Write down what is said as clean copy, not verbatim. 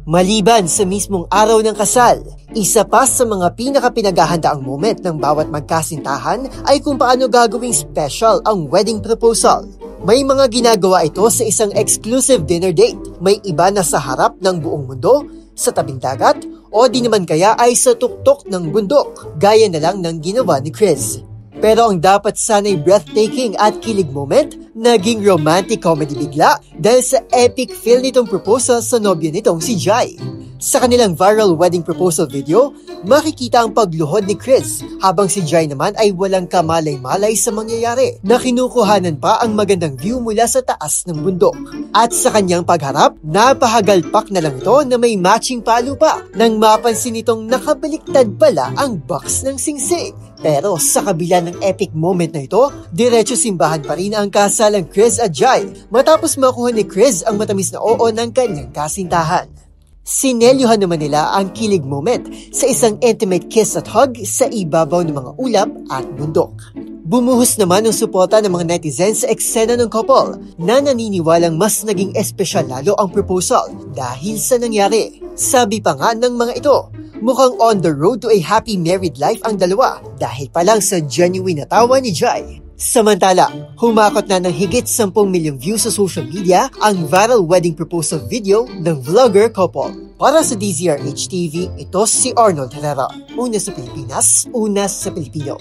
Maliban sa mismong araw ng kasal, isa pa sa mga pinakapinaghahandaang moment ng bawat magkasintahan ay kung paano gagawing special ang wedding proposal. May mga ginagawa ito sa isang exclusive dinner date. May iba na sa harap ng buong mundo, sa tabing dagat, o di naman kaya ay sa tuktok ng bundok, gaya na lang ng ginawa ni Chris. Pero ang dapat sana'y breathtaking at kilig moment, naging romantic comedy bigla dahil sa epic feel nitong proposal sa nobya nitong si Jai. Sa kanilang viral wedding proposal video, makikita ang pagluhod ni Chris habang si Jai naman ay walang kamalay-malay sa mangyayari na kinukuhanan pa ang magandang view mula sa taas ng bundok. At sa kanyang pagharap, napahagalpak na lang ito na may matching palo pa nang mapansin nitong nakabaliktad pala ang box ng singsing. Pero sa kabila ng epic moment na ito, diretso simbahan pa rin ang kasalang Chris at Jai matapos makuha ni Chris ang matamis na oo ng kanyang kasintahan. Sinelyuhan naman nila ang kilig moment sa isang intimate kiss at hug sa ibabaw ng mga ulap at bundok. Bumuhos naman ang suporta ng mga netizens sa eksena ng couple na naniniwalang mas naging espesyal lalo ang proposal dahil sa nangyari. Sabi pa nga ng mga ito, mukhang on the road to a happy married life ang dalawa dahil pa lang sa genuine na tawa ni Jai. Samantala, humakot na ng higit 10 milyong views sa social media ang viral wedding proposal video ng vlogger couple. Para sa DZRH TV, ito si Arnold Herrera. Una sa Pilipinas, una sa Pilipino.